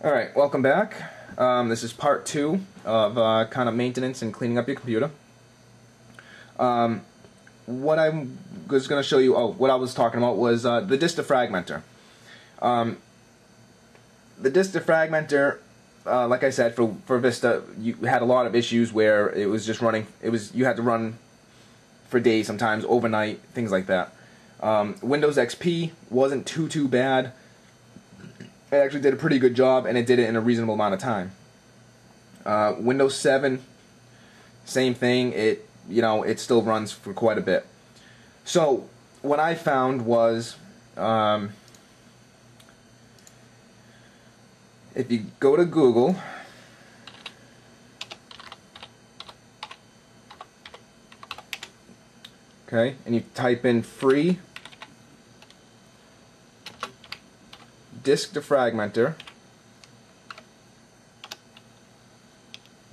Alright, welcome back. This is part 2 of kind of maintenance and cleaning up your computer. What I was going to show you, what I was talking about was the disk defragmenter. The disk defragmenter, like I said, for Vista, you had a lot of issues where it was just running, you had to run for days, sometimes overnight, things like that. Windows XP wasn't too bad. It actually did a pretty good job, and it did it in a reasonable amount of time. Windows 7, same thing. It still runs for quite a bit. So what I found was, if you go to Google, okay, and you type in free disk defragmenter.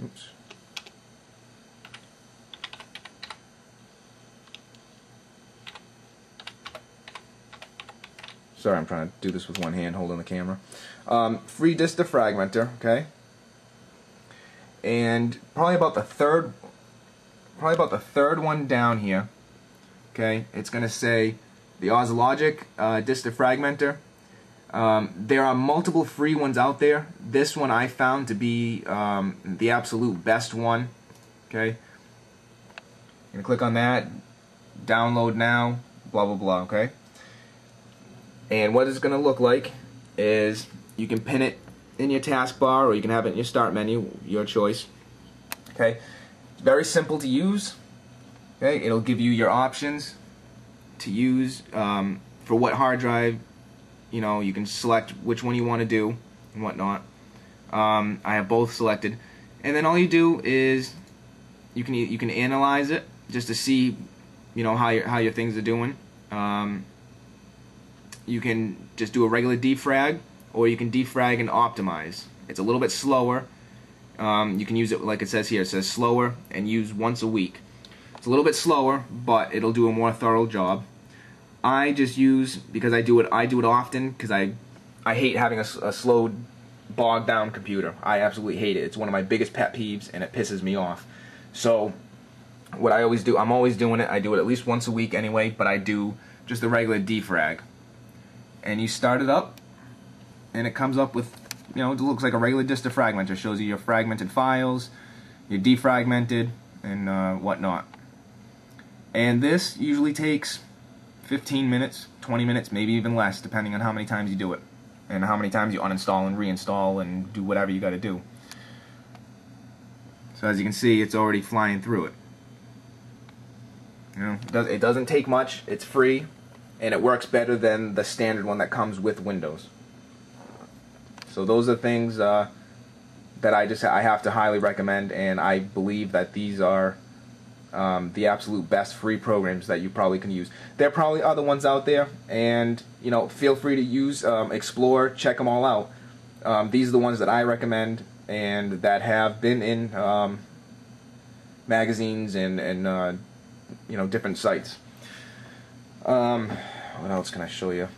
Oops. Sorry, I'm trying to do this with one hand holding the camera. Free disk defragmenter, okay? And probably about the third one down here, okay? It's going to say the Ozlogic disk defragmenter. There are multiple free ones out there. This one I found to be the absolute best one. Okay, I'm gonna click on that, download now, blah blah blah. Okay, and what it's gonna look like is you can pin it in your taskbar or you can have it in your start menu, your choice. Okay, it's very simple to use. Okay, it'll give you your options to use for what hard drive. You can select which one you want to do and whatnot. I have both selected, and then all you do is you can analyze it just to see how your things are doing. You can just do a regular defrag, or you can defrag and optimize. It's a little bit slower. You can use it like it says here. It says slower and use once a week. It's a little bit slower, but it'll do a more thorough job. I just use, because I do it often, because I hate having a slow, bogged down computer. I absolutely hate it. It's one of my biggest pet peeves, and it pisses me off. So what I always do, I'm always doing it. I do it at least once a week anyway, but I do just the regular defrag. And you start it up, and it comes up with, it looks like a regular disk defragmenter. It shows you your fragmented files, your defragmented, and whatnot. And this usually takes 15 minutes, 20 minutes, maybe even less, depending on how many times you do it and how many times you uninstall and reinstall and do whatever you got to do. So as you can see, it's already flying through it. It doesn't take much. It's free, and it works better than the standard one that comes with Windows. So those are things that I have to highly recommend, and I believe that these are the absolute best free programs that you probably can use. There are probably other ones out there, and feel free to use, explore, check them all out. These are the ones that I recommend and that have been in magazines and different sites. What else can I show you?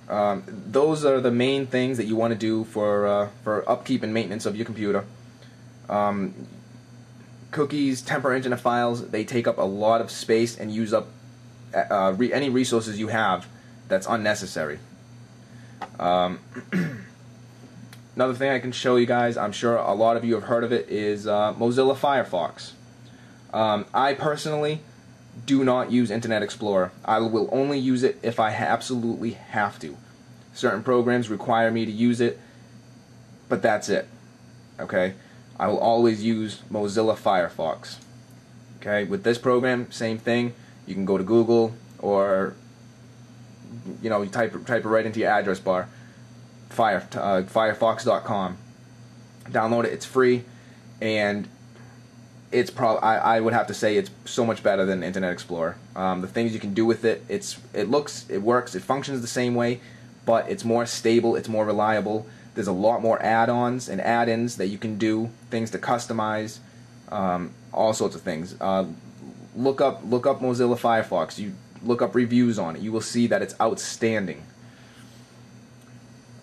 Those are the main things that you want to do for upkeep and maintenance of your computer. Cookies, temporary internet files, they take up a lot of space and use up any resources you have that's unnecessary. Another thing I can show you guys, I'm sure a lot of you have heard of it, is Mozilla Firefox. I personally do not use Internet Explorer. I will only use it if I absolutely have to. Certain programs require me to use it, but that's it. Okay? I will always use Mozilla Firefox. Okay, with this program, same thing. You can go to Google, or you type it right into your address bar. Firefox.com. Download it. It's free, and it's I would have to say it's so much better than Internet Explorer. The things you can do with it, it works, it functions the same way, but it's more stable, it's more reliable. There's a lot more add-ons and add-ins that you can do, things to customize, all sorts of things. Look up Mozilla Firefox. You look up reviews on it. You will see that it's outstanding.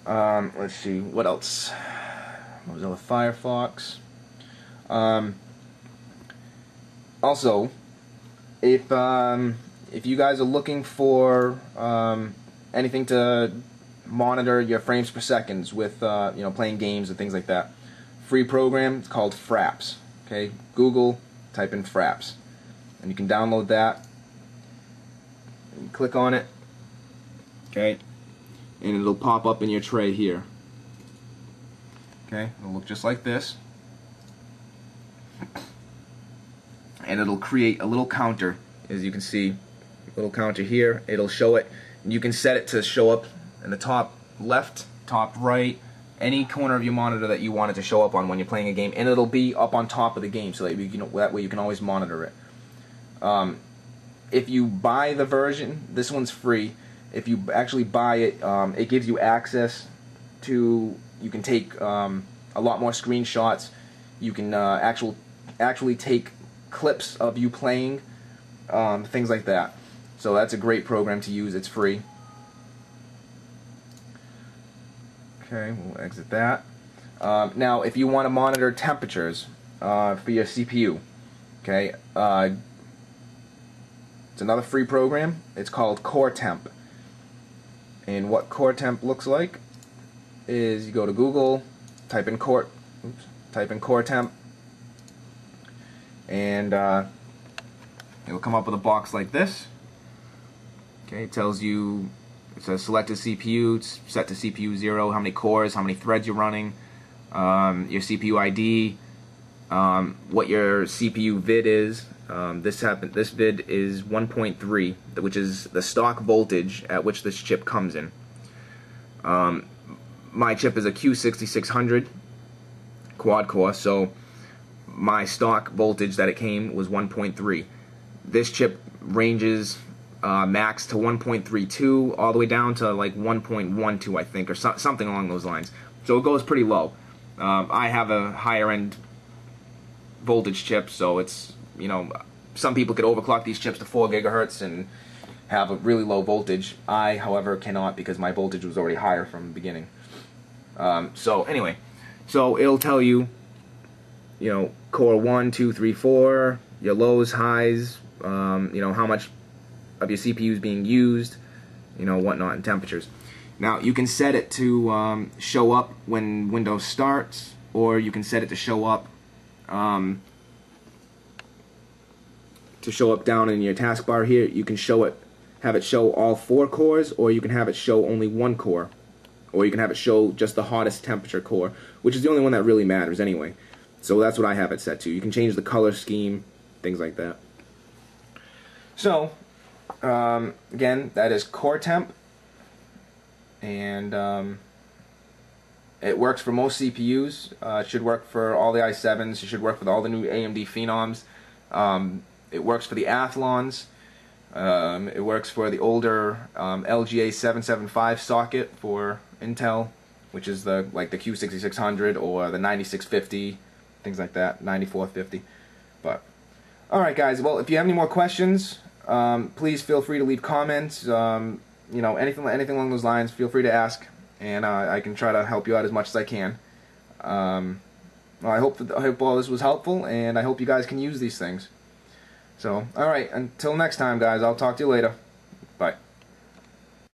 Let's see, what else? Mozilla Firefox. Also, if you guys are looking for anything to monitor your frames per seconds with playing games and things like that, free program, it's called Fraps. Okay, Google, type in Fraps, and you can download that. And you click on it, okay, and it'll pop up in your tray here. Okay, it'll look just like this, and it'll create a little counter, as you can see, a little counter here. It'll show it, and you can set it to show up in the top left, top right, any corner of your monitor that you want it to show up on when you're playing a game, and it'll be up on top of the game, so that that way you can always monitor it. If you buy the version, this one's free. If you actually buy it, it gives you access to, you can take a lot more screenshots. You can actually take clips of you playing, things like that. So that's a great program to use. It's free. Okay, we'll exit that. Now, if you want to monitor temperatures for your CPU, okay, it's another free program. It's called Core Temp. And what Core Temp looks like is you go to Google, type in Core Temp, and it'll come up with a box like this. Okay, it tells you, it says select a CPU, it's set to CPU 0, how many cores, how many threads you're running, your CPU ID, what your CPU vid is. This vid is 1.3, which is the stock voltage at which this chip comes in. My chip is a Q6600 quad core, so my stock voltage that it came was 1.3. This chip ranges max to 1.32 all the way down to like 1.12, I think, or something along those lines. So it goes pretty low. I have a higher end voltage chip, so it's, some people could overclock these chips to 4 gigahertz and have a really low voltage. I, however, cannot, because my voltage was already higher from the beginning. So anyway, so it'll tell you, core 1, 2, 3, 4, your lows, highs, how much of your CPU is being used, whatnot, and temperatures. Now, you can set it to show up when Windows starts, or you can set it to show up down in your taskbar here. You can have it show all 4 cores, or you can have it show only 1 core, or you can have it show just the hottest temperature core, which is the only one that really matters anyway. So that's what I have it set to. You can change the color scheme, things like that. So, again, that is Core Temp, and it works for most CPUs. It should work for all the i7s. It should work for all the new AMD Phenoms. It works for the Athlons. It works for the older LGA 775 socket for Intel, which is the Q6600 or the 9650, things like that, 9450. But alright guys, well, if you have any more questions, please feel free to leave comments. Anything along those lines, feel free to ask, and I can try to help you out as much as I can. Well, I hope all this was helpful, and I hope you guys can use these things. So, alright, until next time guys, I'll talk to you later.